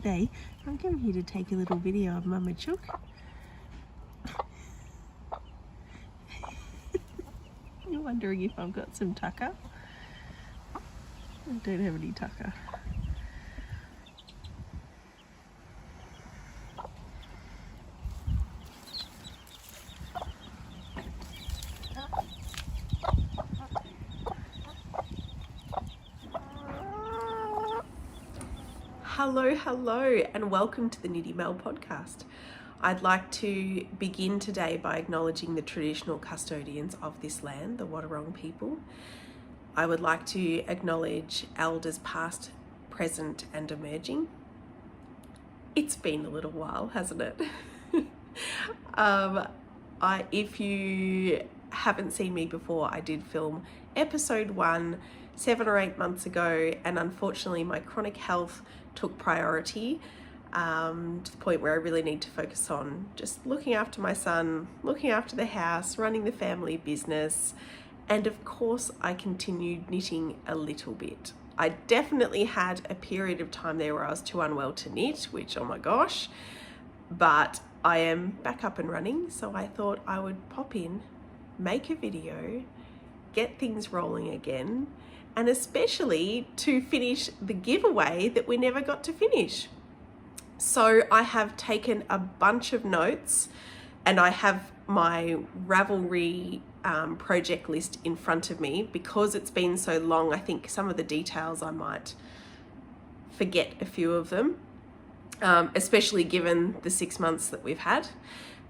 today I'm coming here to take a little video of Mama Chook. You're wondering if I've got some tucker? I don't have any tucker. Hello, and welcome to the Nitty Mel podcast. I'd like to begin today by acknowledging the traditional custodians of this land, the Wadawurrung people. I would like to acknowledge elders past, present, and emerging. It's been a little while, hasn't it? If you haven't seen me before, I did film episode 1 7 or 8 months ago, and unfortunately my chronic health took priority to the point where I really need to focus on just looking after my son, looking after the house, running the family business, and of course I continued knitting a little bit. I definitely had a period of time there where I was too unwell to knit, which, oh my gosh, but I am back up and running, so I thought I would pop in, make a video, get things rolling again, and especially to finish the giveaway that we never got to finish. So I have taken a bunch of notes, and I have my Ravelry project list in front of me. Because it's been so long, I think some of the details I might forget a few of them, especially given the 6 months that we've had.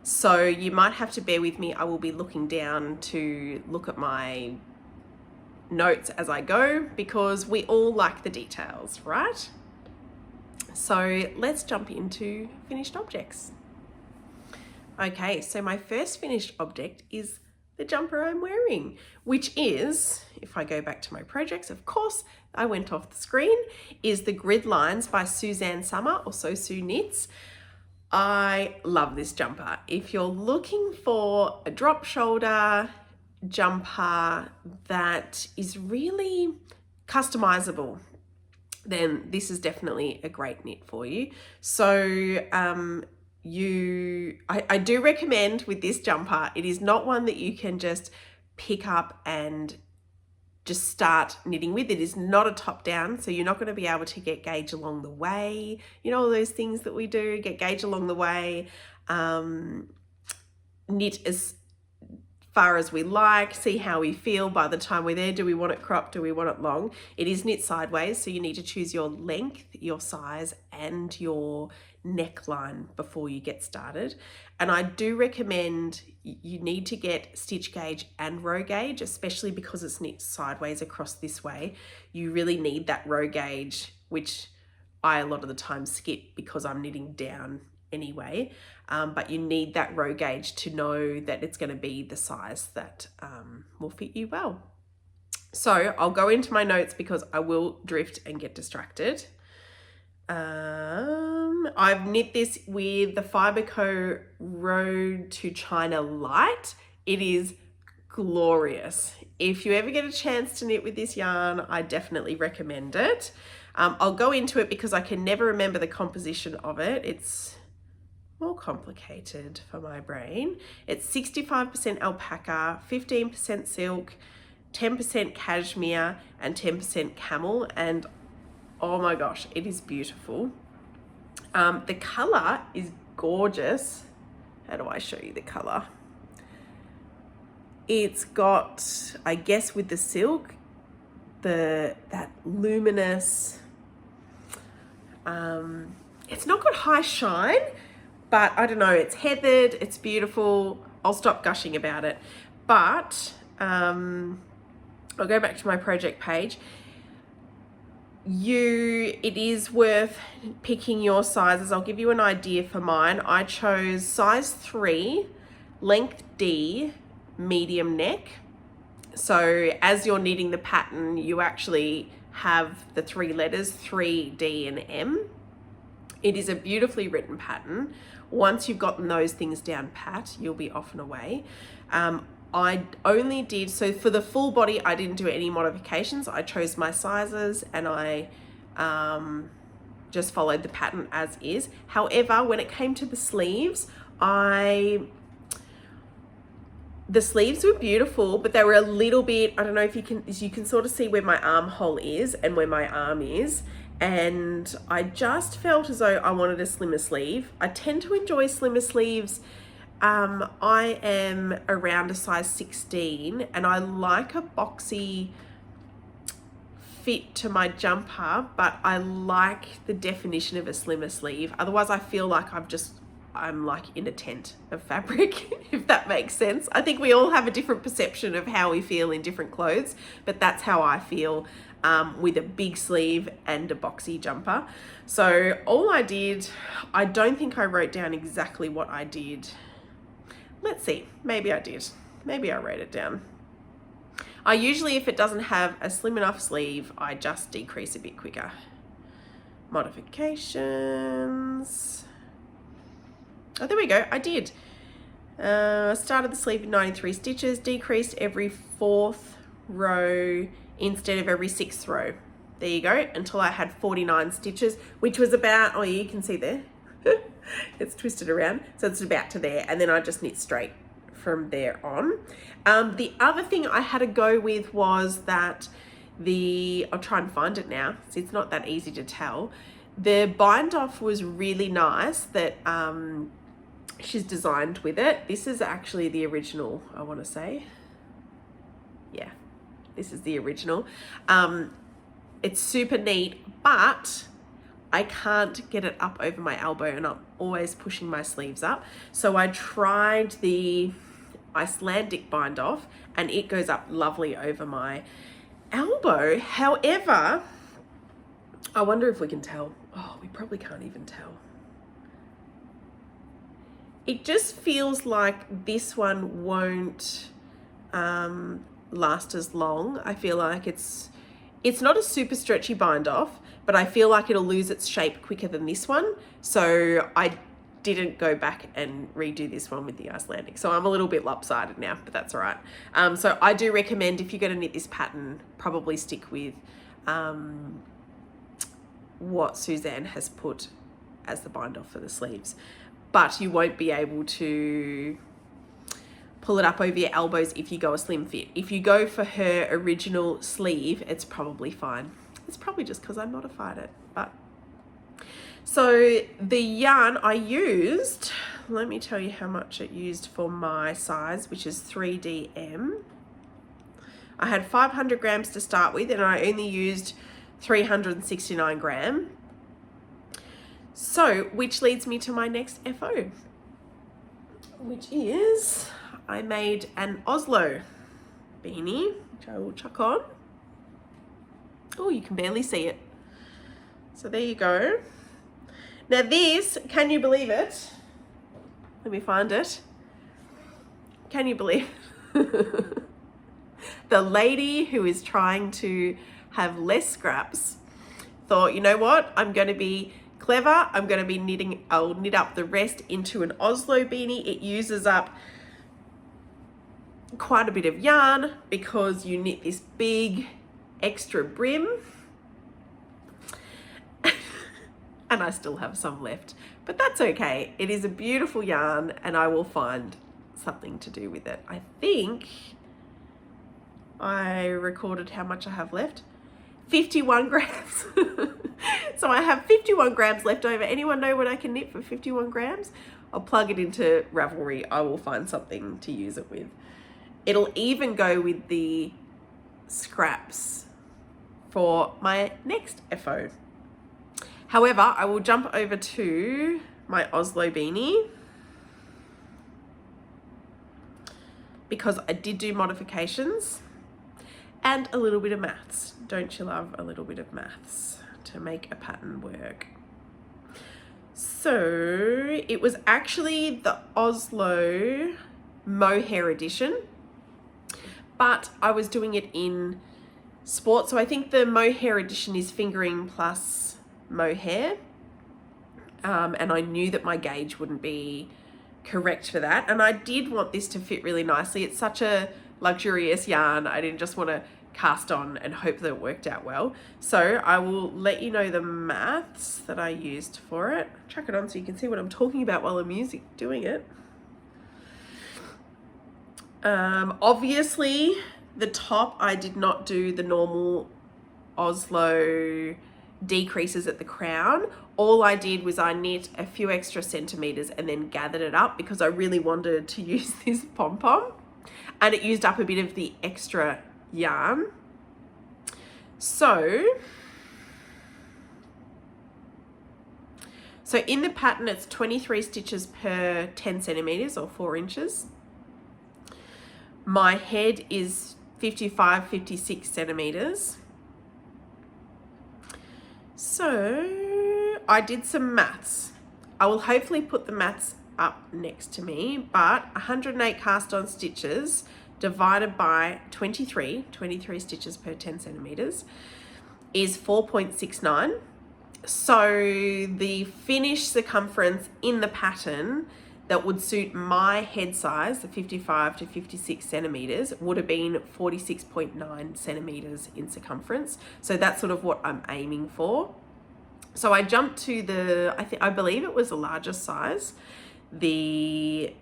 So you might have to bear with me. I will be looking down to look at my notes as I go, because we all like the details, right? So let's jump into finished objects. Okay, so my first finished object is the jumper I'm wearing, which is, if I go back to my projects, of course, I went off the screen, is the Gridlines by Suzanne Summer, or So Sue Knits. I love this jumper. If you're looking for a drop shoulder jumper that is really customizable, then this is definitely a great knit for you. So I do recommend with this jumper, it is not one that you can just pick up and just start knitting with. It is not a top down, so you're not going to be able to get gauge along the way. You know, all those things that we do, get gauge along the way, knit as far as we like, see how we feel by the time we're there. Do we want it cropped? Do we want it long? It is knit sideways, so you need to choose your length, your size, and your neckline before you get started. And I do recommend you need to get stitch gauge and row gauge, especially because it's knit sideways across this way. You really need that row gauge, which I a lot of the time skip because I'm knitting down anyway, but you need that row gauge to know that it's going to be the size that will fit you well. So I'll go into my notes because I will drift and get distracted. I've knit this with the Fiberco Road to China Light. It is glorious. If you ever get a chance to knit with this yarn, I definitely recommend it. I'll go into it because I can never remember the composition of it. It's more complicated for my brain. It's 65% alpaca, 15% silk, 10% cashmere, and 10% camel. And oh my gosh, it is beautiful. The color is gorgeous. How do I show you the color? It's got, I guess with the silk, that luminous, it's not got high shine, but I don't know, it's heathered, it's beautiful. I'll stop gushing about it. But I'll go back to my project page. It is worth picking your sizes. I'll give you an idea for mine. I chose size 3, length D, medium neck. So as you're knitting the pattern, you actually have the 3 letters, 3, D, and M. It is a beautifully written pattern. Once you've gotten those things down pat, you'll be off and away. I only did, so for the full body, I didn't do any modifications. I chose my sizes and I just followed the pattern as is. However, when it came to the sleeves, the sleeves were beautiful, but they were a little bit, I don't know if you can sort of see where my armhole is and where my arm is. And I just felt as though I wanted a slimmer sleeve. I tend to enjoy slimmer sleeves. I am around a size 16 and I like a boxy fit to my jumper, but I like the definition of a slimmer sleeve. Otherwise I feel like I'm like in a tent of fabric, if that makes sense. I think we all have a different perception of how we feel in different clothes, but that's how I feel with a big sleeve and a boxy jumper. So all I did, I don't think I wrote down exactly what I did. Let's see, maybe I did. Maybe I wrote it down. I usually, if it doesn't have a slim enough sleeve, I just decrease a bit quicker. Modifications. Oh, there we go, I did. Started the sleeve with 93 stitches, decreased every 4th row instead of every 6th row. There you go, until I had 49 stitches, which was about, oh, you can see there. It's twisted around, so it's about to there, and then I just knit straight from there on. The other thing I had to go with was that I'll try and find it now, so it's not that easy to tell. The bind off was really nice that she's designed with it. This is actually the original, I want to say. Yeah, this is the original. It's super neat, but I can't get it up over my elbow and I'm always pushing my sleeves up. So I tried the Icelandic bind off and it goes up lovely over my elbow. However, I wonder if we can tell. Oh, we probably can't even tell. It just feels like this one won't last as long. I feel like it's not a super stretchy bind off, but I feel like it'll lose its shape quicker than this one. So I didn't go back and redo this one with the Icelandic. So I'm a little bit lopsided now, but that's all right. So I do recommend, if you're going to knit this pattern, probably stick with what Suzanne has put as the bind off for the sleeves. But you won't be able to pull it up over your elbows if you go a slim fit. If you go for her original sleeve, it's probably fine. It's probably just because I modified it. But so the yarn I used, let me tell you how much it used for my size, which is 3DM. I had 500 grams to start with and I only used 369 grams. So, which leads me to my next FO, which is I made an Oslo beanie, which I will chuck on. Oh, you can barely see it. So there you go. Now this, can you believe it? Let me find it. Can you believe it? The lady who is trying to have less scraps thought, you know what, I'm going to be clever. I'm going to be knitting, I'll knit up the rest into an Oslo beanie. It uses up quite a bit of yarn because you knit this big extra brim. And I still have some left, but that's okay. It is a beautiful yarn and I will find something to do with it. I think I recorded how much I have left. 51 grams. So I have 51 grams left over. Anyone know what I can knit for 51 grams? I'll plug it into Ravelry. I will find something to use it with. It'll even go with the scraps for my next FO. However, I will jump over to my Oslo beanie because I did do modifications and a little bit of maths. Don't you love a little bit of maths to make a pattern work? So it was actually the Oslo Mohair edition, but I was doing it in sport. So I think the Mohair edition is fingering plus Mohair. And I knew that my gauge wouldn't be correct for that. And I did want this to fit really nicely. It's such a luxurious yarn. I didn't just want to cast on and hope that it worked out well. So I will let you know the maths that I used for it. Chuck it on so you can see what I'm talking about while I'm doing it. Obviously the top, I did not do the normal Oslo decreases at the crown. All I did was I knit a few extra centimeters and then gathered it up because I really wanted to use this pom-pom, and it used up a bit of the extra yarn. So in the pattern, it's 23 stitches per 10 centimeters or 4 inches. My head is 55, 56 centimeters. So I did some maths. I will hopefully put the maths up next to me, but 108 cast on stitches divided by 23 stitches per 10 centimeters is 4.69. So the finished circumference in the pattern that would suit my head size, the 55 to 56 centimeters, would have been 46.9 centimeters in circumference. So that's sort of what I'm aiming for. So I jumped to the, I believe it was the largest size, the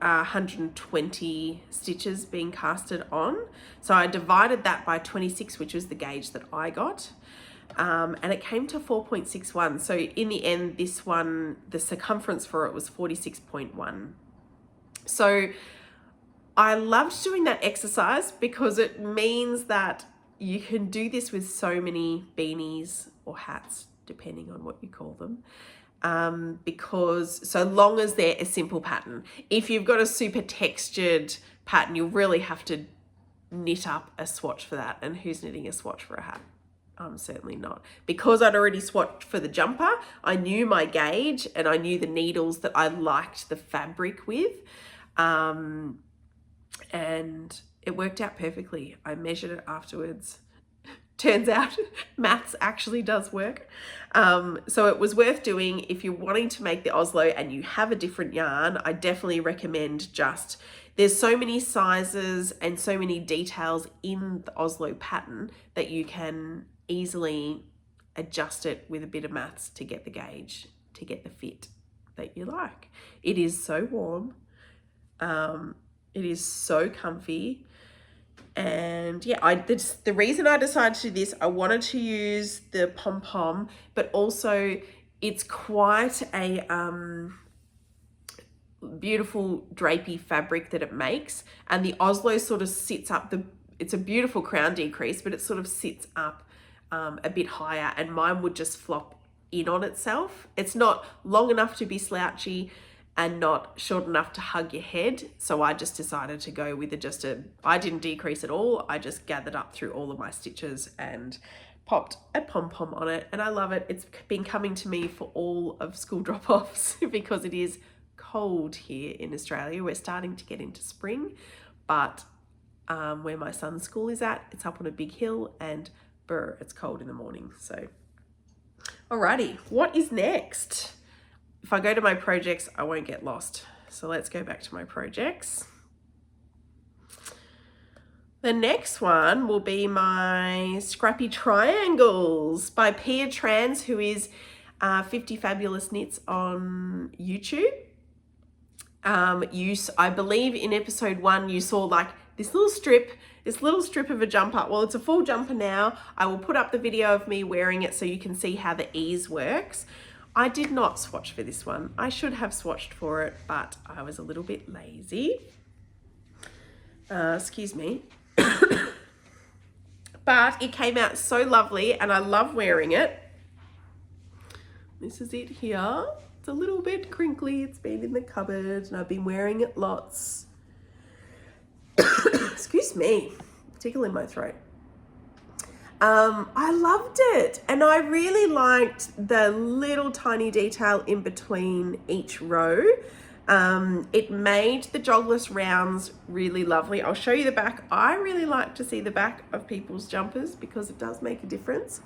120 stitches being casted on. So I divided that by 26, which was the gauge that I got. And it came to 4.61. So in the end, this one, the circumference for it was 46.1. So I loved doing that exercise because it means that you can do this with so many beanies or hats, depending on what you call them. Because so long as they're a simple pattern, if you've got a super textured pattern, you'll really have to knit up a swatch for that. And who's knitting a swatch for a hat? I'm certainly not. Because I'd already swatched for the jumper, I knew my gauge and I knew the needles that I liked the fabric with. And it worked out perfectly. I measured it afterwards. Turns out maths actually does work. So it was worth doing. If you're wanting to make the Oslo and you have a different yarn, I definitely recommend there's so many sizes and so many details in the Oslo pattern that you can easily adjust it with a bit of maths to get the gauge, to get the fit that you like. It is so warm. It is so comfy. And yeah, the reason I decided to do this, I wanted to use the pom-pom, but also it's quite a beautiful drapey fabric that it makes. And the Oslo sort of sits up, it's a beautiful crown decrease, but it sort of sits up a bit higher, and mine would just flop in on itself. It's not long enough to be slouchy and not short enough to hug your head. So I just decided to go with I didn't decrease at all. I just gathered up through all of my stitches and popped a pom-pom on it, and I love it. It's been coming to me for all of school drop-offs because it is cold here in Australia. We're starting to get into spring, but where my son's school is at, it's up on a big hill, and it's cold in the morning. So alrighty, what is next? If I go to my projects, I won't get lost. So let's go back to my projects. The next one will be my Scrappy Triangles by Pia Trans, who is 50 Fabulous Knits on YouTube. I believe in episode 1, you saw like this little strip of a jumper. Well, it's a full jumper now. I will put up the video of me wearing it so you can see how the ease works. I did not swatch for this one. I should have swatched for it, but I was a little bit lazy. Excuse me. But it came out so lovely and I love wearing it. This is it here. It's a little bit crinkly. It's been in the cupboard and I've been wearing it lots. Excuse me, tickle in my throat. I loved it, and I really liked the little tiny detail in between each row. It made the jogless rounds really lovely. I'll show you the back. I really like to see the back of people's jumpers because it does make a difference.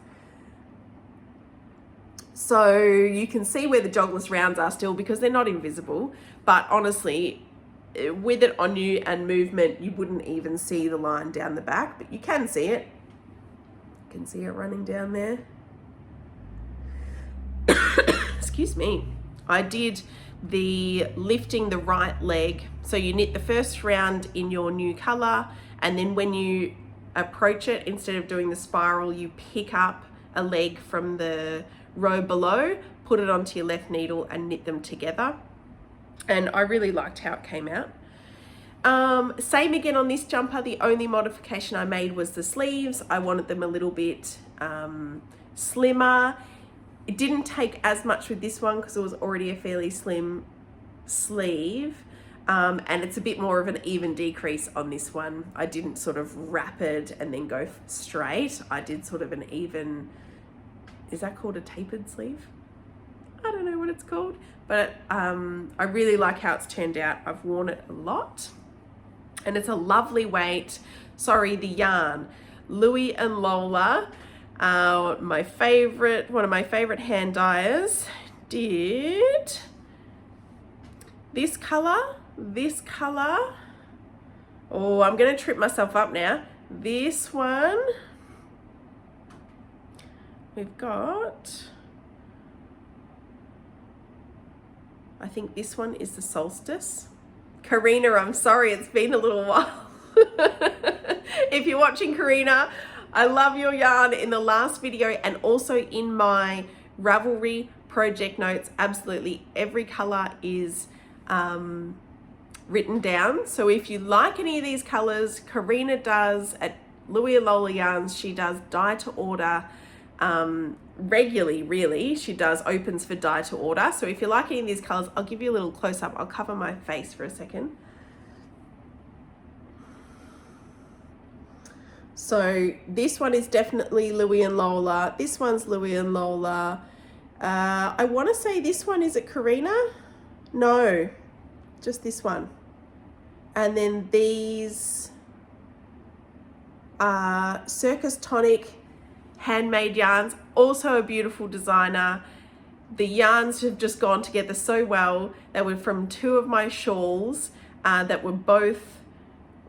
So you can see where the jogless rounds are still because they're not invisible, but honestly, with it on you and movement, you wouldn't even see the line down the back, but you can see it. You can see it running down there. Excuse me. I did the lifting the right leg. So you knit the first round in your new color, and then when you approach it, instead of doing the spiral, you pick up a leg from the row below, put it onto your left needle and knit them together. And I really liked how it came out. Same again on this jumper. The only modification I made was the sleeves. I wanted them a little bit slimmer. It didn't take as much with this one because it was already a fairly slim sleeve. And it's a bit more of an even decrease on this one. I didn't sort of wrap it and then go straight. I did sort of an even, is that called a tapered sleeve? I don't know what it's called, but I really like how it's turned out. I've worn it a lot and it's a lovely weight. Sorry, the yarn. Louie and Lola, one of my favorite hand dyers, did this color. Oh, I'm gonna trip myself up now. This one, we've got, I think this one is the solstice. Karina, I'm sorry, it's been a little while. If you're watching, Karina, I love your yarn. In the last video and also in my Ravelry project notes, absolutely every color is written down. So if you like any of these colors, Karina does at Louie and Lola Yarns, she does dye to order regularly, really. She does opens for dye to order. So if you like any of these colors, I'll give you a little close up. I'll cover my face for a second. So this one is definitely Louie and Lola. This one's Louie and Lola. I want to say this one, is it Karina? No, just this one. And then these are Circus Tonic handmade yarns, also a beautiful designer. The yarns have just gone together so well. They were from two of my shawls that were both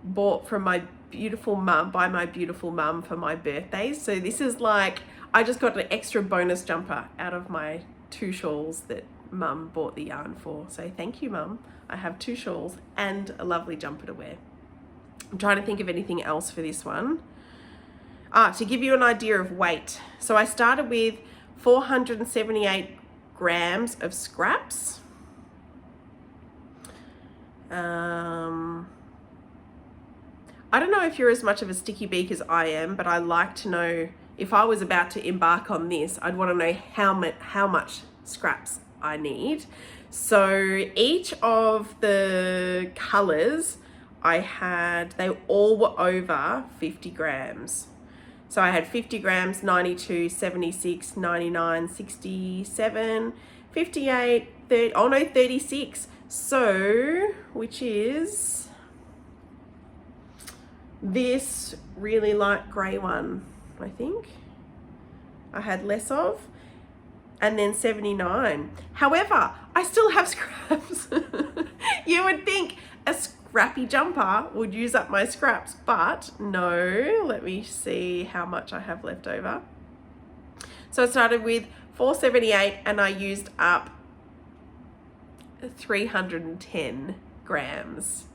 bought from my beautiful mum, by my beautiful mum, for my birthdays. So this is like, I just got an extra bonus jumper out of my two shawls that mum bought the yarn for. So thank you, mum. I have two shawls and a lovely jumper to wear. I'm trying to think of anything else for this one. To give you an idea of weight. So I started with 478 grams of scraps. I don't know if you're as much of a sticky beak as I am, but I like to know, if I was about to embark on this, I'd want to know how much scraps I need. So each of the colors I had, they all were over 50 grams. So I had 50 grams, 92, 76, 99, 67, 58, 30, oh no, 36. So, which is this really light gray one, I think I had less of, and then 79. However, I still have scraps. You would think a scrappy jumper would use up my scraps, but no. Let me see how much I have left over. So I started with 478 and I used up 310 grams.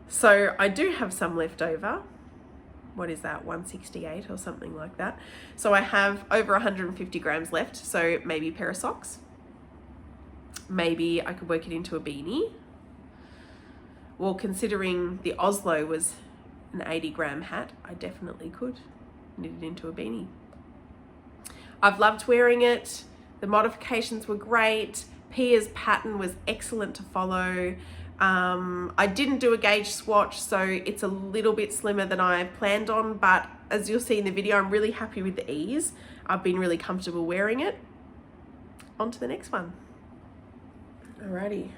So I do have some left over. What is that, 168 or something like that? So I have over 150 grams left. So maybe a pair of socks. Maybe I could work it into a beanie. Well, considering the Oslo was an 80 gram hat, I definitely could knit it into a beanie. I've loved wearing it. The modifications were great. Pia's pattern was excellent to follow. I didn't do a gauge swatch, so it's a little bit slimmer than I planned on, but as you'll see in the video, I'm really happy with the ease. I've been really comfortable wearing it. On to the next one. Alrighty.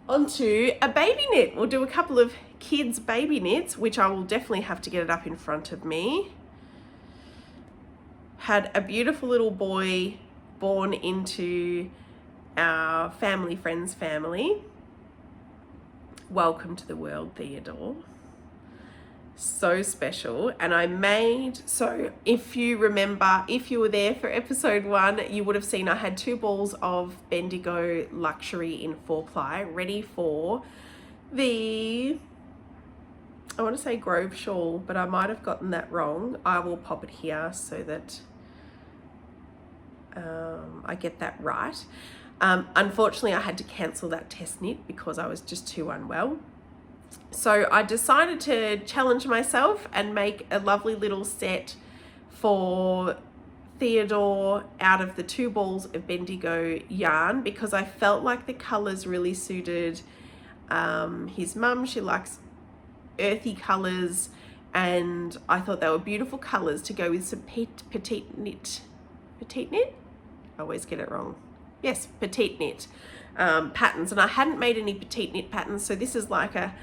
Onto a baby knit. We'll do a couple of kids baby knits, which I will definitely have to get it up in front of me. Had a beautiful little boy born into our family friend's family. Welcome to the world, Theodore. So special. And I made, so if you remember, if you were there for episode 1, you would have seen I had 2 balls of Bendigo Luxury in 4-ply ready for the, I want to say Grove shawl, but I might have gotten that wrong. I will pop it here so that I get that right. Unfortunately, I had to cancel that test knit because I was just too unwell. So I decided to challenge myself and make a lovely little set for Theodore out of the 2 balls of Bendigo yarn, because I felt like the colors really suited his mum. She likes earthy colors, and I thought they were beautiful colors to go with some petite knit. I always get it wrong. Yes, petite knit patterns, and I hadn't made any petite knit patterns, so this is like a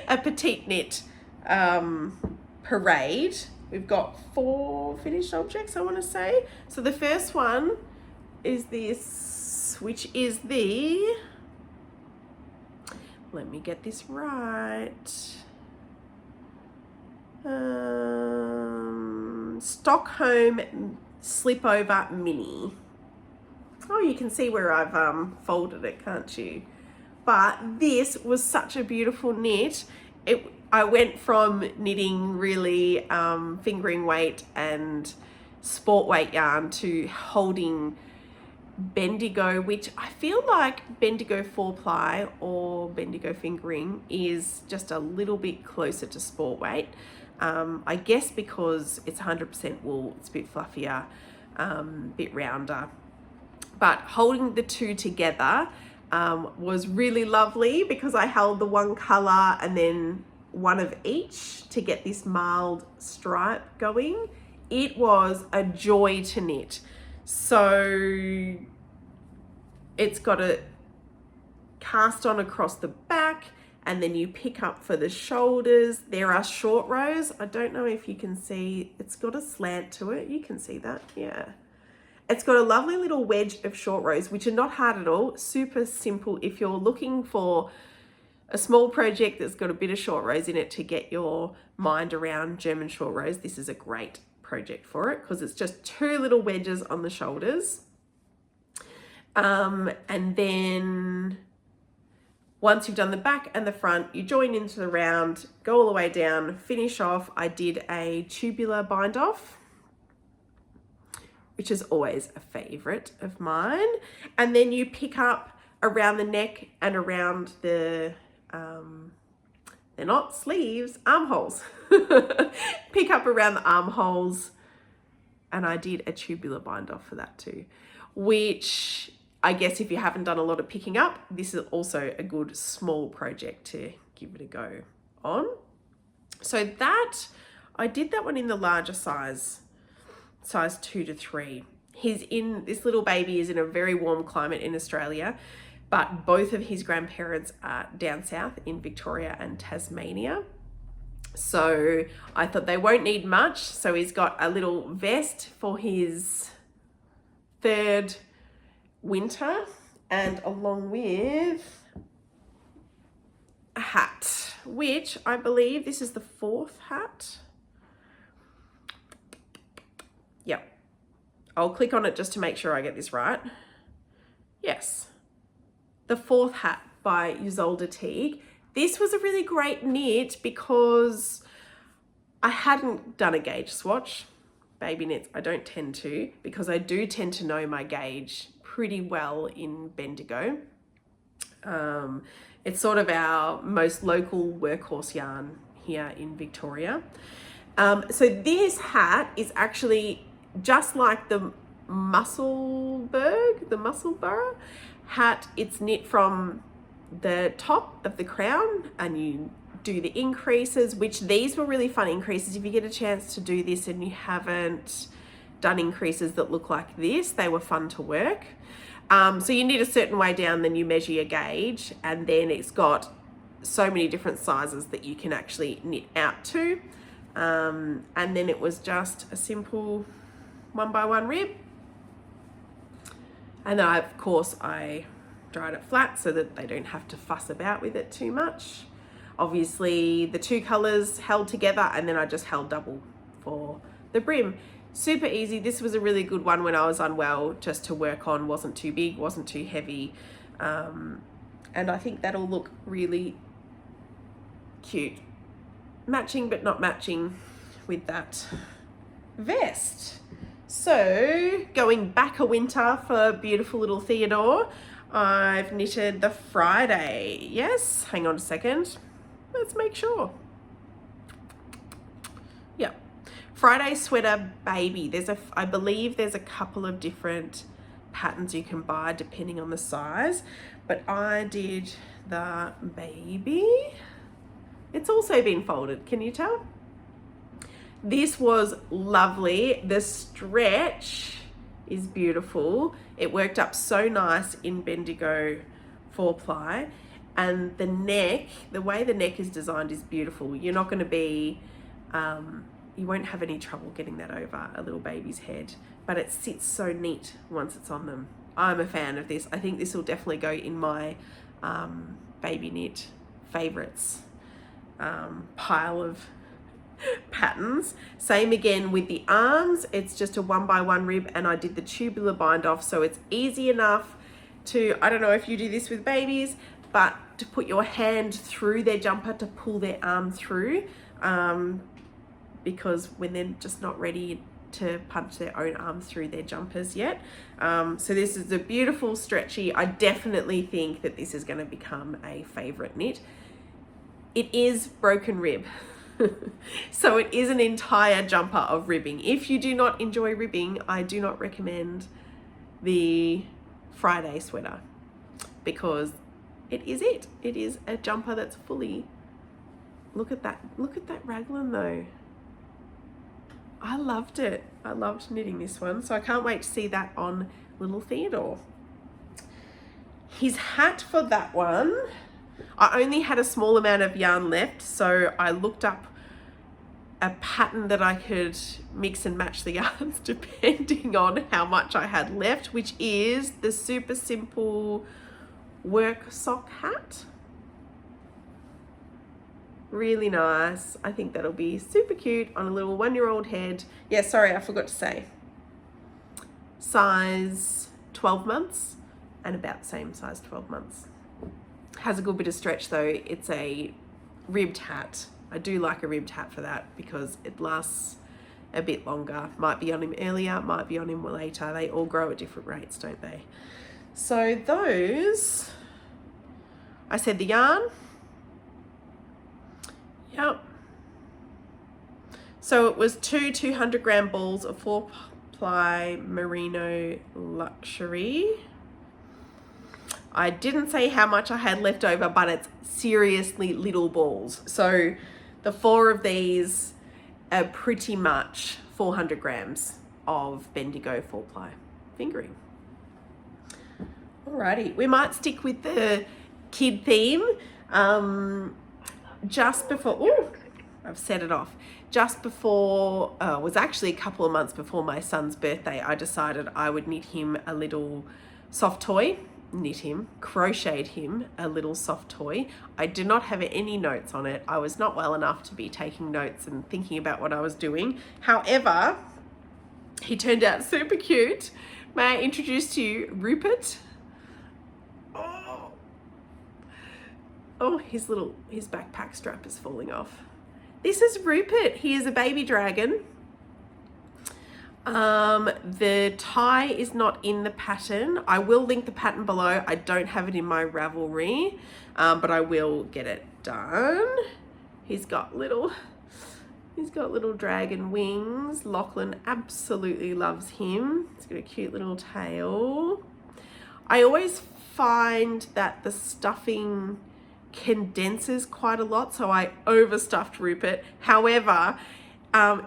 a petite knit parade. We've got 4 finished objects, I want to say. So the first one is this, which is the, let me get this right, Stockholm slipover mini. Oh, you can see where I've folded it, can't you? But this was such a beautiful knit. I went from knitting really fingering weight and sport weight yarn to holding Bendigo, which I feel like Bendigo 4-ply or Bendigo fingering is just a little bit closer to sport weight. I guess because it's 100% wool, it's a bit fluffier, bit rounder. But holding the 2 together was really lovely, because I held the one color and then one of each to get this mild stripe going. It was a joy to knit. So it's got a cast on across the back, and then you pick up for the shoulders. There are short rows. I don't know if you can see, it's got a slant to it. You can see that, yeah. It's got a lovely little wedge of short rows, which are not hard at all. Super simple. If you're looking for a small project that's got a bit of short rows in it to get your mind around German short rows, this is a great project for it, because it's just 2 little wedges on the shoulders. And then once you've done the back and the front, you join into the round, go all the way down, finish off. I did a tubular bind off, which is always a favorite of mine. And then you pick up around the neck and around the, they're not sleeves, armholes. Pick up around the armholes. And I did a tubular bind off for that too, which I guess if you haven't done a lot of picking up, this is also a good small project to give it a go on. So that, I did that one in the larger size 2 to 3. This little baby is in a very warm climate in Australia, but both of his grandparents are down south in Victoria and Tasmania. So I thought they won't need much. So he's got a little vest for his 3rd winter, and along with a hat, which I believe this is the 4th hat. Yep. I'll click on it just to make sure I get this right. Yes. The 4th hat by Ysolda Teague. This was a really great knit because I hadn't done a gauge swatch. Baby knits, I don't tend to, because I do tend to know my gauge pretty well in Bendigo. It's sort of our most local workhorse yarn here in Victoria. So this hat is actually just like the Musselburgh hat. It's knit from the top of the crown, and you do the increases, which these were really fun increases. If you get a chance to do this and you haven't done increases that look like this, they were fun to work. So you knit a certain way down, then you measure your gauge, and then it's got so many different sizes that you can actually knit out to. And then it was just a simple 1 by 1 rib. And then of course I dried it flat so that they don't have to fuss about with it too much. Obviously the two colors held together, and then I just held double for the brim. Super easy. This was a really good one when I was unwell just to work on. Wasn't too big, wasn't too heavy. And I think that'll look really cute. Matching but not matching with that vest. So going back a winter for beautiful little Theodore, I've knitted the Friday. Yes, hang on a second. Let's make sure. Yeah. Friday sweater baby. I believe there's a couple of different patterns you can buy depending on the size, but I did the baby. It's also been folded, can you tell? This was lovely. The stretch is beautiful. It worked up so nice in Bendigo 4-ply, and the neck, the way the neck is designed is beautiful. You're not going to be you won't have any trouble getting that over a little baby's head, but it sits so neat once it's on them. I'm a fan of this. I think this will definitely go in my baby knit favorites pile of patterns. Same again with the arms. It's just a 1x1 rib, and I did the tubular bind off, so it's easy enough to, I don't know if you do this with babies, but to put your hand through their jumper to pull their arm through, because when they're just not ready to punch their own arm through their jumpers yet. So this is a beautiful stretchy. I definitely think that this is going to become a favorite knit. It is broken rib. So it is an entire jumper of ribbing. If you do not enjoy ribbing, I do not recommend the Friday sweater, because it is a jumper that's fully, look at that raglan though. I loved it. I loved knitting this one, so I can't wait to see that on little Theodore. His hat for that one, I only had a small amount of yarn left, so I looked up a pattern that I could mix and match the yarns depending on how much I had left, which is the super simple work sock hat. Really nice. I think that'll be super cute on a little 1-year-old head. Yeah, sorry, I forgot to say. Size 12 months and about the same size 12 months. Has a good bit of stretch though. It's a ribbed hat. I do like a ribbed hat for that because it lasts a bit longer. Might be on him earlier, might be on him later. They all grow at different rates, don't they? So those, I said the yarn. Yep. So it was two 200-gram balls of 4-ply merino luxury. I didn't say how much I had left over, but it's seriously little balls. So the 4 of these are pretty much 400 grams of Bendigo 4-ply fingering. Alrighty, we might stick with the kid theme. Just before, ooh, I've set it off. Just before, it was actually a couple of months before my son's birthday, I decided I would knit him a little soft toy. Crocheted him a little soft toy. I did not have any notes on it. I was not well enough to be taking notes and thinking about what I was doing. However, he turned out super cute. May I introduce to you Rupert? Oh, his backpack strap is falling off. This is Rupert. He is a baby dragon. The tie is not in the pattern. I will link the pattern below. I don't have it in my Ravelry, but I will get it done. He's got little dragon wings. Lachlan absolutely loves him. He's got a cute little tail. I always find that the stuffing condenses quite a lot, so I overstuffed Rupert. However,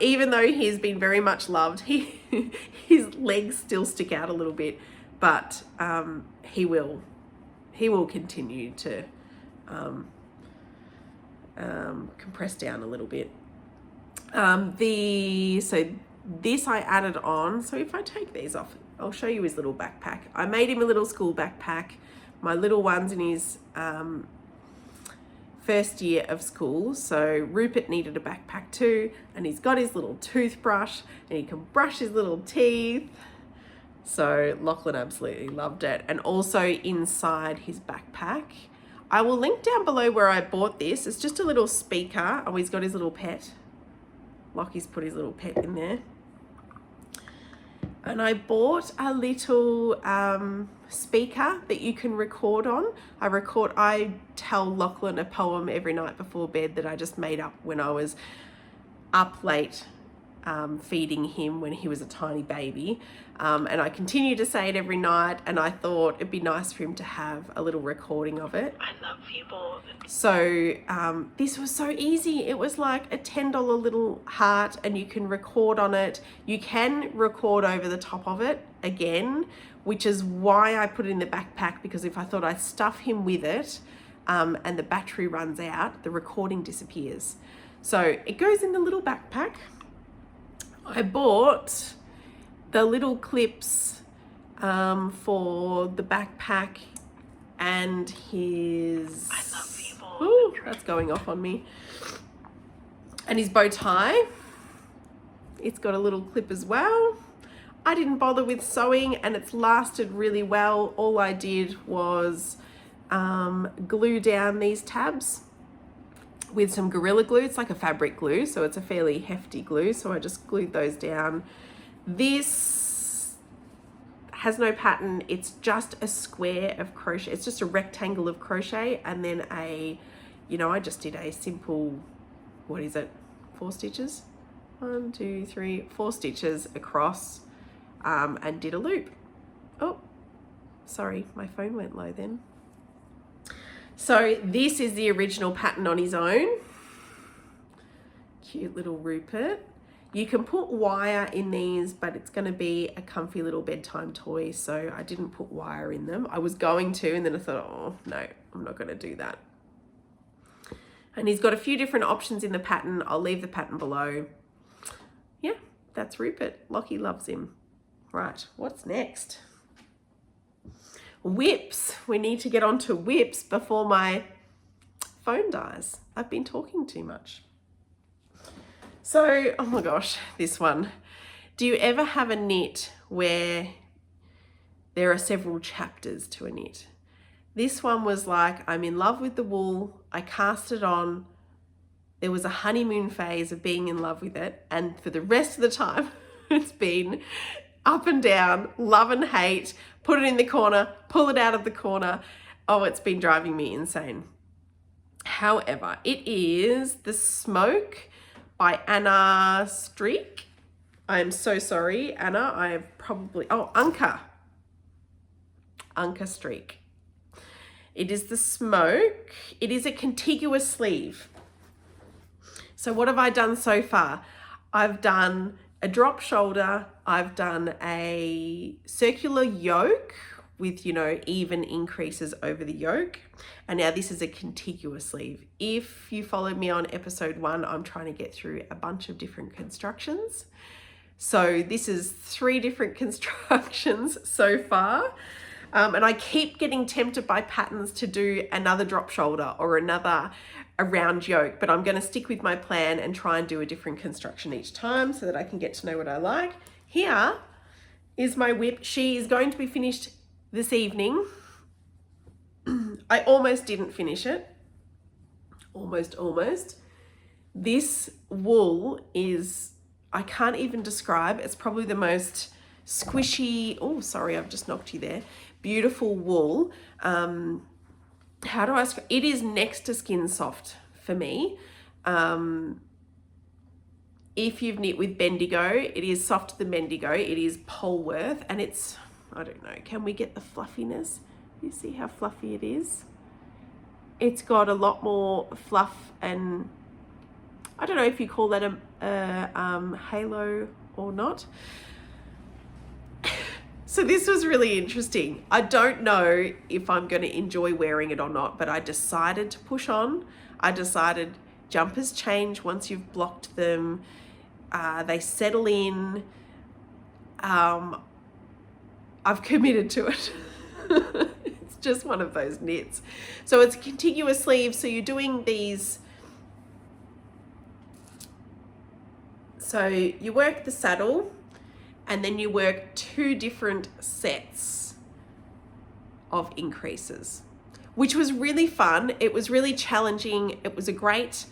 even though he's been very much loved, his legs still stick out a little bit, but he will continue to compress down a little bit. So this I added on. So if I take these off, I'll show you his little backpack. I made him a little school backpack, my little one's in his first year of school, so Rupert needed a backpack too, and he's got his little toothbrush and he can brush his little teeth. So Lachlan absolutely loved it. And also inside his backpack, I will link down below where I bought this. It's just a little speaker. Oh, he's got his little pet. Lockie's put his little pet in there. And I bought a little speaker that you can record on. I tell Lachlan a poem every night before bed that I just made up when I was up late feeding him when he was a tiny baby. And I continue to say it every night, and I thought it'd be nice for him to have a little recording of it. I love you more than... So this was so easy. It was like a $10 little heart, and you can record on it. You can record over the top of it again, which is why I put it in the backpack, because if I thought I stuff him with it and the battery runs out, the recording disappears. So it goes in the little backpack. I bought the little clips for the backpack and his... I love you more. Ooh, that's going off on me. And his bow tie. It's got a little clip as well. I didn't bother with sewing, and it's lasted really well. All I did was glue down these tabs with some Gorilla Glue. It's like a fabric glue, so it's a fairly hefty glue, so I just glued those down. This has no pattern. It's just a square of crochet. It's just a rectangle of crochet, and then I just did a simple, what is it, 4 stitches? 1, 2, 3, 4 stitches across, and did a loop. Oh, sorry, my phone went low then. So this is the original pattern on his own. Cute little Rupert. You can put wire in these, but it's going to be a comfy little bedtime toy, so I didn't put wire in them. I was going to, and then I thought, oh no, I'm not going to do that. And he's got a few different options in the pattern. I'll leave the pattern below. Yeah, that's Rupert. Lockie loves him. Right, what's next? Whips. We need to get on to whips before my phone dies. I've been talking too much. So, oh my gosh, this one. Do you ever have a knit where there are several chapters to a knit? This one was like, I'm in love with the wool. I cast it on. There was a honeymoon phase of being in love with it. And for the rest of the time, it's been up and down, love and hate, put it in the corner, pull it out of the corner. Oh, it's been driving me insane. However, it is The Smoke by Anna Streak. I'm so sorry, Anna. I have probably, Anka Streak. It is The Smoke. It is a contiguous sleeve. So what have I done so far? I've done a drop shoulder, I've done a circular yoke with, even increases over the yoke. And now this is a contiguous sleeve. If you followed me on episode 1, I'm trying to get through a bunch of different constructions. So this is 3 different constructions so far. And I keep getting tempted by patterns to do another drop shoulder or another a round yoke, but I'm going to stick with my plan and try and do a different construction each time so that I can get to know what I like. Here is my whip. She is going to be finished this evening. I almost didn't finish it. Almost. This wool is, I can't even describe. It's probably the most squishy, oh, sorry, I've just knocked you there. Beautiful wool. How do I, it is next to skin soft for me. If you've knit with Bendigo, it is softer than Bendigo. It is Polworth, and it's, I don't know, can we get the fluffiness? You see how fluffy it is? It's got a lot more fluff, and I don't know if you call that a halo or not. So this was really interesting. I don't know if I'm going to enjoy wearing it or not, but I decided to push on. I decided jumpers change once you've blocked them. They settle in. I've committed to it. It's just one of those knits. So it's a contiguous sleeve. So you're doing these. So you work the saddle and then you work 2 different sets of increases, which was really fun. It was really challenging. It was a great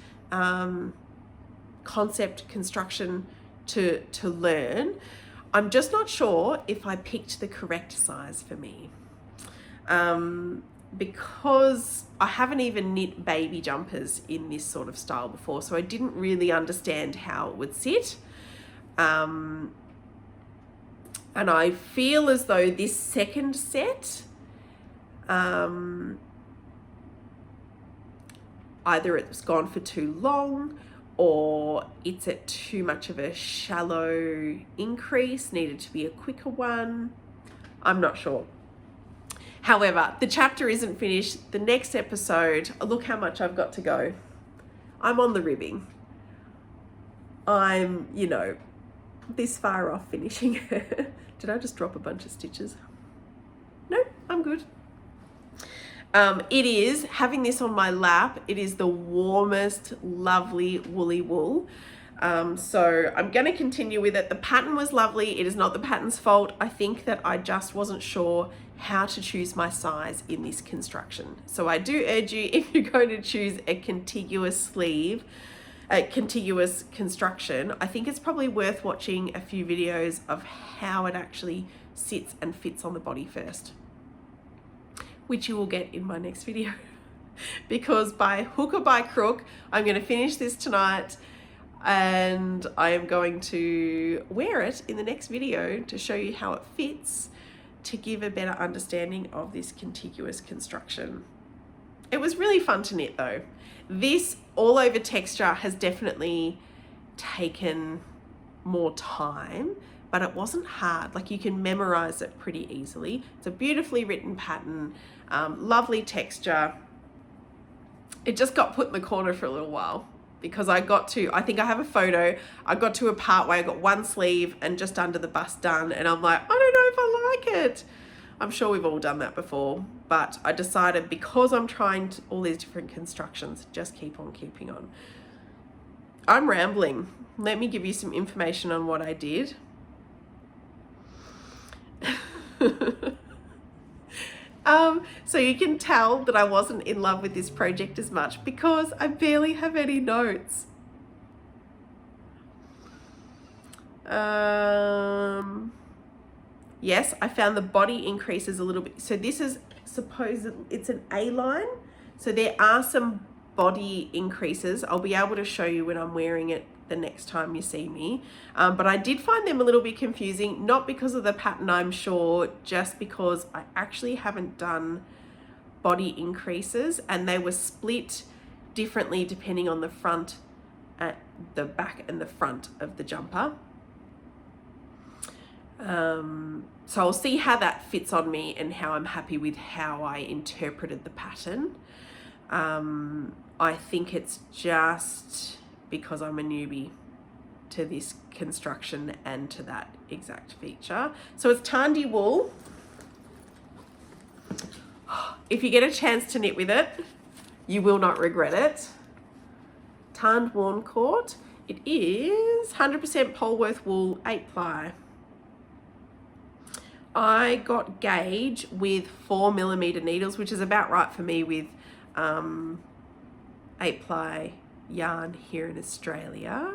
concept construction to learn. I'm just not sure if I picked the correct size for me, because I haven't even knit baby jumpers in this sort of style before, so I didn't really understand how it would sit. And I feel as though this second set, either it's gone for too long or it's at too much of a shallow increase, needed to be a quicker one. I'm not sure. However, the chapter isn't finished. The next episode, look how much I've got to go. I'm on the ribbing. I'm, you know, this far off finishing. Did I just drop a bunch of stitches? No, I'm good. It is, having this on my lap, it is the warmest, lovely woolly wool. So I'm going to continue with it. The pattern was lovely. It is not the pattern's fault. I think that I just wasn't sure how to choose my size in this construction. So I do urge you, if you're going to choose a contiguous sleeve, a contiguous construction, I think it's probably worth watching a few videos of how it actually sits and fits on the body first, which you will get in my next video. Because by hook or by crook, I'm going to finish this tonight and I am going to wear it in the next video to show you how it fits, to give a better understanding of this contiguous construction. It was really fun to knit though. This all over texture has definitely taken more time, but it wasn't hard. Like, you can memorize it pretty easily. It's a beautifully written pattern, lovely texture. It just got put in the corner for a little while because I think I have a photo, I got to a part where I got one sleeve and just under the bust done, and I'm like, I don't know if I like it. I'm sure we've all done that before, but I decided, because I'm trying all these different constructions, just keep on keeping on. I'm rambling. Let me give you some information on what I did. So you can tell that I wasn't in love with this project as much because I barely have any notes. Yes, I found the body increases a little bit. So this is it's an A-line. So there are some body increases. I'll be able to show you when I'm wearing it the next time you see me. But I did find them a little bit confusing, not because of the pattern, I'm sure, just because I actually haven't done body increases, and they were split differently depending on the front, the back and the front of the jumper. So I'll see how that fits on me and how I'm happy with how I interpreted the pattern. I think it's just because I'm a newbie to this construction and to that exact feature. So it's Tandy wool. If you get a chance to knit with it, you will not regret it. Tanned worn cord. It is 100% Polworth wool, 8-ply. I got gauge with 4mm needles, which is about right for me with 8-ply yarn here in Australia,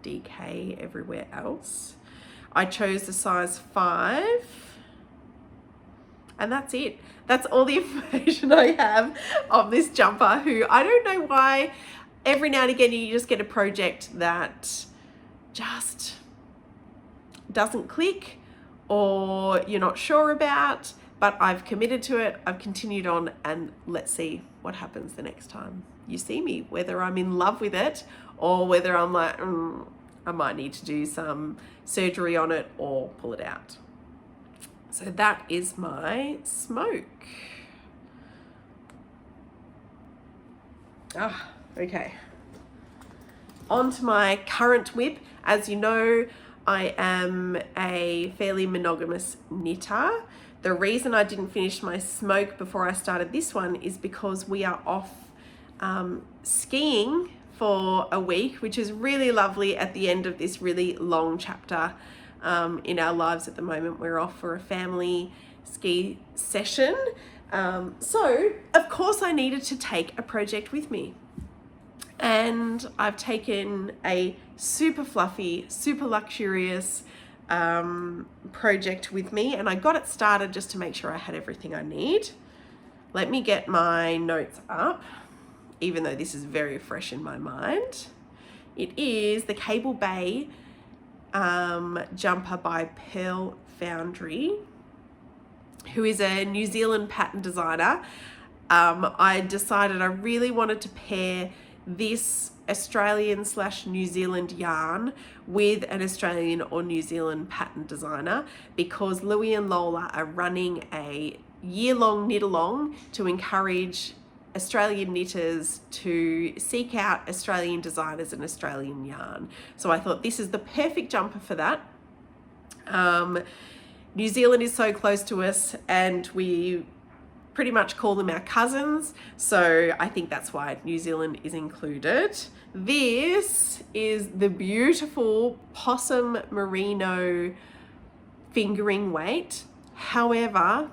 DK everywhere else. I chose the size 5, and that's it. That's all the information I have of this jumper, who I don't know why every now and again you just get a project that just doesn't click or you're not sure about, but I've committed to it, I've continued on, and let's see what happens the next time you see me, whether I'm in love with it or whether I'm like, I might need to do some surgery on it or pull it out. So that is my smoke. Okay. On to my current whip. As you know, I am a fairly monogamous knitter. The reason I didn't finish my smoke before I started this one is because we are off skiing for a week, which is really lovely at the end of this really long chapter in our lives at the moment. We're off for a family ski session. So of course I needed to take a project with me. And I've taken a super fluffy, super luxurious project with me, and I got it started just to make sure I had everything I need. Let me get my notes up, even though this is very fresh in my mind. It is the Cable Bay jumper by Pearl Foundry, who is a New Zealand pattern designer. I decided I really wanted to pair this Australian/New Zealand yarn with an Australian or New Zealand pattern designer, because Louie and Lola are running a year-long knit-along to encourage Australian knitters to seek out Australian designers and Australian yarn. So I thought this is the perfect jumper for that. New Zealand is so close to us, and we pretty much call them our cousins, so I think that's why New Zealand is included. This is the beautiful Possum Merino fingering weight. However,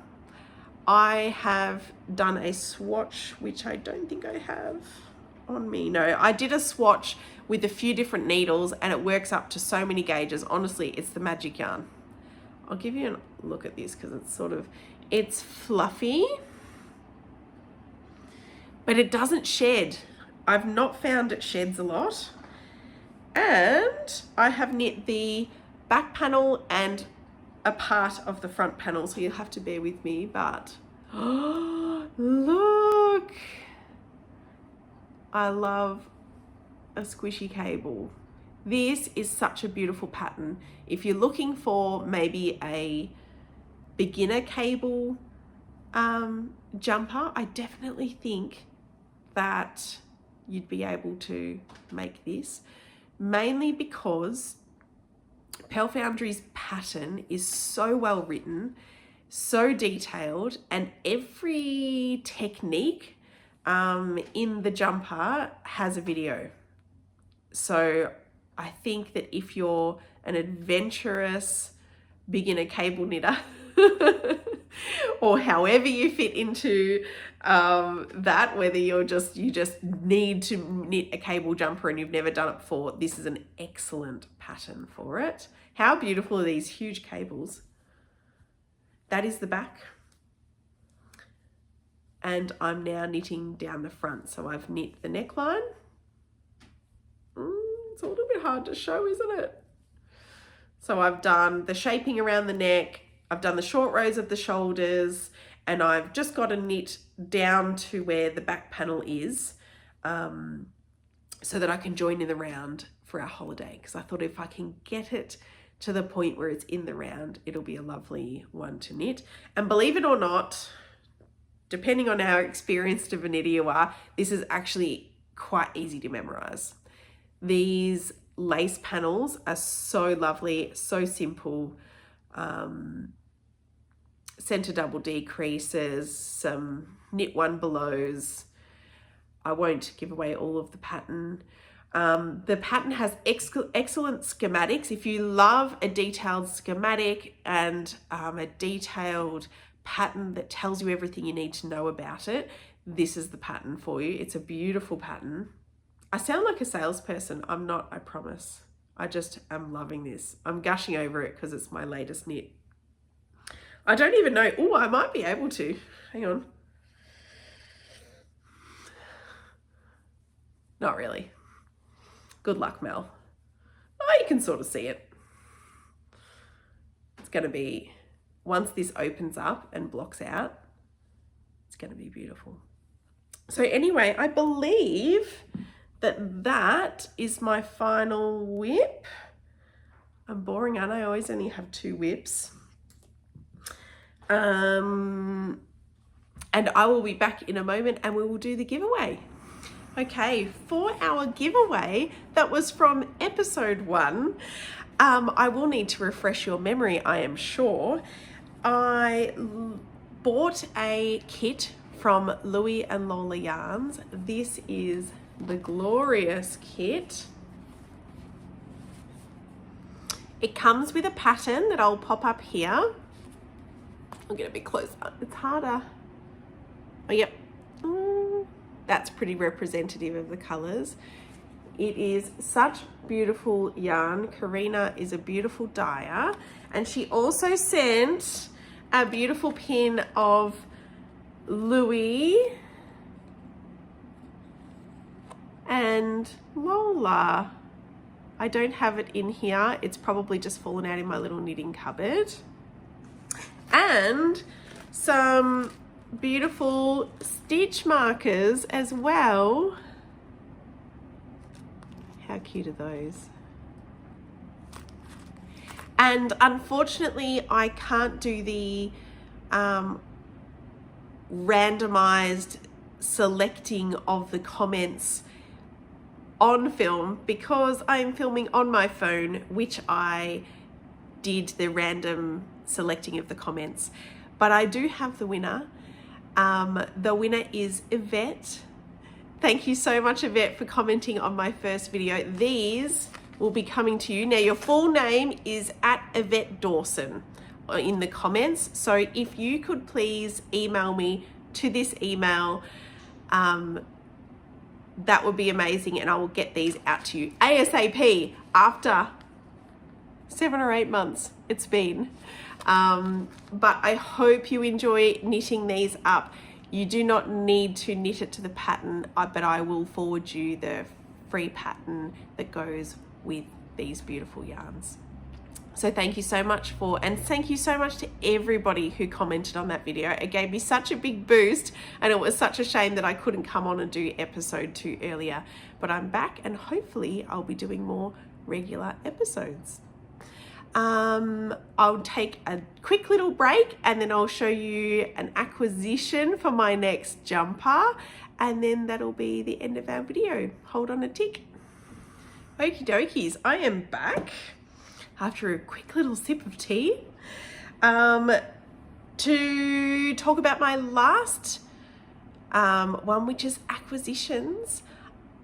I have done a swatch, which I don't think I have on me. No, I did a swatch with a few different needles, and it works up to so many gauges. Honestly, it's the magic yarn. I'll give you a look at this because it's fluffy, but it doesn't shed. I've not found it sheds a lot. And I have knit the back panel and a part of the front panel, so you'll have to bear with me, but oh, look. I love a squishy cable. This is such a beautiful pattern. If you're looking for maybe a beginner cable jumper, I definitely think that you'd be able to make this, mainly because Pearl Foundry's pattern is so well written, so detailed, and every technique in the jumper has a video. So I think that if you're an adventurous beginner cable knitter, or however you fit into that, whether you just need to knit a cable jumper and you've never done it before, this is an excellent pattern for it. How beautiful are these huge cables? That is the back. And I'm now knitting down the front. So I've knit the neckline. It's a little bit hard to show, isn't it? So I've done the shaping around the neck, I've done the short rows of the shoulders, and I've just got to knit down to where the back panel is, so that I can join in the round for our holiday, because I thought if I can get it to the point where it's in the round, it'll be a lovely one to knit. And believe it or not, depending on how experienced of a knitter you are, this is actually quite easy to memorize. These lace panels are so lovely, so simple. Center double decreases, some knit one belows. I won't give away all of the pattern. The pattern has excellent schematics. If you love a detailed schematic and a detailed pattern that tells you everything you need to know about it, this is the pattern for you. It's a beautiful pattern. I sound like a salesperson. I'm not, I promise. I just am loving this. I'm gushing over it because it's my latest knit. I don't even know. Oh, I might be able to. Hang on. Not really. Good luck, Mel. Oh, you can sort of see it. It's going to be, once this opens up and blocks out, it's going to be beautiful. So anyway, I believe that is my final whip. I'm boring, aren't I? I always only have 2 whips. And I will be back in a moment and we will do the giveaway. Okay, for our giveaway that was from episode 1, I will need to refresh your memory, I am sure. I bought a kit from Louis and Lola Yarns. This is the glorious kit. It comes with a pattern that I'll pop up here. I'll get a bit closer. It's harder. Oh, yep. That's pretty representative of the colors. It is such beautiful yarn. Karina is a beautiful dyer. And she also sent a beautiful pin of Louis and Lola. I don't have it in here. It's probably just fallen out in my little knitting cupboard. And some beautiful stitch markers as well. How cute are those? And unfortunately, I can't do the randomized selecting of the comments on film because I'm filming on my phone, which I did the random selecting of the comments. But I do have the winner. The winner is Yvette. Thank you so much, Yvette, for commenting on my first video. These will be coming to you. Now, your full name is at Yvette Dawson in the comments. So if you could please email me to this email, that would be amazing, and I will get these out to you ASAP after 7 or 8 months it's been. But I hope you enjoy knitting these up. You do not need to knit it to the pattern, but I will forward you the free pattern that goes with these beautiful yarns. So thank you so much and thank you so much to everybody who commented on that video. It gave me such a big boost, and it was such a shame that I couldn't come on and do episode 2 earlier, but I'm back and hopefully I'll be doing more regular episodes. I'll take a quick little break and then I'll show you an acquisition for my next jumper, and then that'll be the end of our video. Hold on a tick. Okie dokies, I am back after a quick little sip of tea to talk about my last one, which is acquisitions.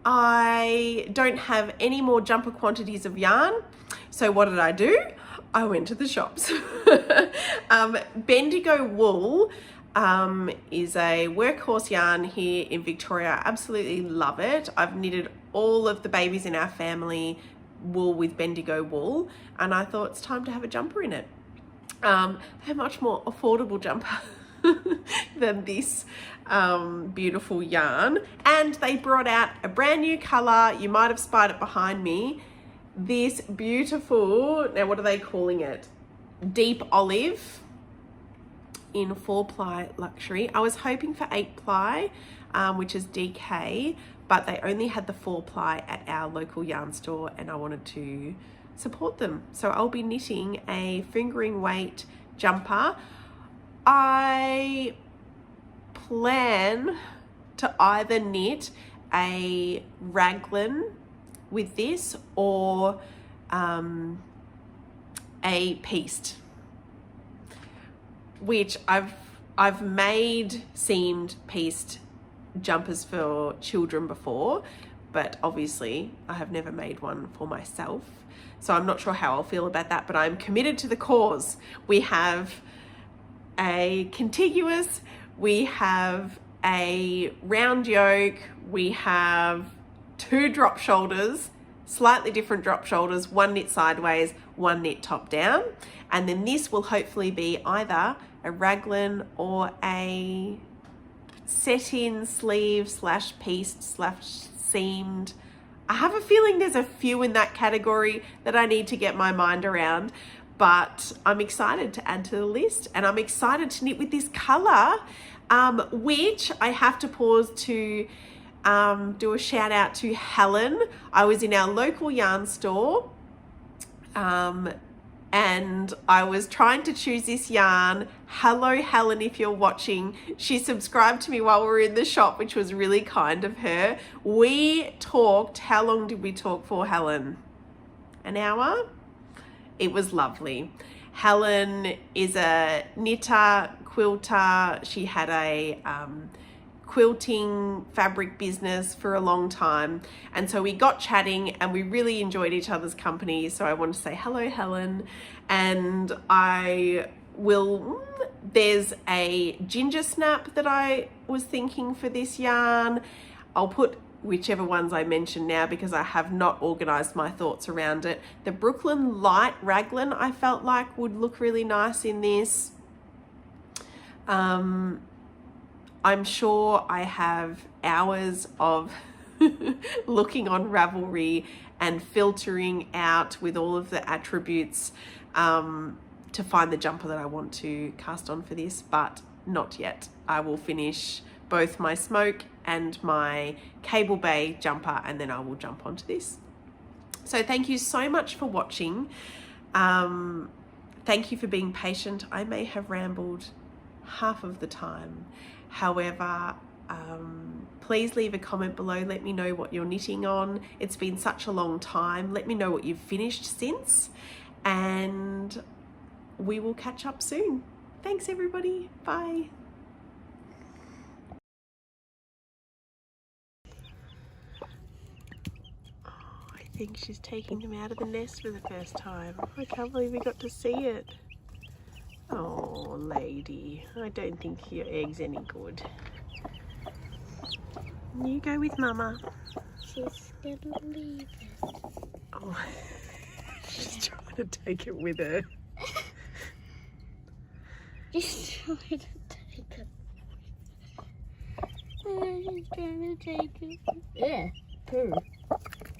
I don't have any more jumper quantities of yarn. So what did I do? I went to the shops. Bendigo wool is a workhorse yarn here in Victoria. I absolutely love it. I've knitted all of the babies in our family wool with Bendigo wool, and I thought it's time to have a jumper in it. A much more affordable jumper than this beautiful yarn, and they brought out a brand new color. You might have spied it behind me. This beautiful, now what are they calling it? Deep olive in 4-ply luxury. I was hoping for 8-ply, which is DK, but they only had the 4-ply at our local yarn store, and I wanted to support them. So I'll be knitting a fingering weight jumper. I plan to either knit a raglan with this or a pieced, which I've made seamed pieced jumpers for children before, but obviously I have never made one for myself, so I'm not sure how I'll feel about that, but I'm committed to the cause. We have a contiguous, we have a round yoke, we have 2 drop shoulders, slightly different drop shoulders, one knit sideways, one knit top down, and then this will hopefully be either a raglan or a set-in sleeve / pieced / seamed. I have a feeling there's a few in that category that I need to get my mind around, but I'm excited to add to the list, and I'm excited to knit with this color, which I have to pause to do a shout out to Helen. I was in our local yarn store and I was trying to choose this yarn. Hello, Helen, if you're watching. She subscribed to me while we were in the shop, which was really kind of her. We talked, how long did we talk for, Helen? An hour? It was lovely. Helen is a knitter, quilter. She had a quilting fabric business for a long time, and so we got chatting and we really enjoyed each other's company. So I want to say hello, Helen. And there's a ginger snap that I was thinking for this yarn. I'll put whichever ones I mention now because I have not organized my thoughts around it. The Brooklyn Light Raglan I felt like would look really nice in this. I'm sure I have hours of looking on Ravelry and filtering out with all of the attributes to find the jumper that I want to cast on for this, but not yet. I will finish both my smoke and my cable bay jumper and then I will jump onto this. So thank you so much for watching. Thank you for being patient. I may have rambled half of the time. However, please leave a comment below. Let me know what you're knitting on. It's been such a long time. Let me know what you've finished since, and we will catch up soon. Thanks everybody. Bye. I think she's taking him out of the nest for the first time. I can't believe we got to see it. Oh, lady, I don't think your egg's any good. You go with Mama. She's gonna leave it. Oh, she's trying to take it with her. She's trying to take it. She's trying to take it. Yeah, poo.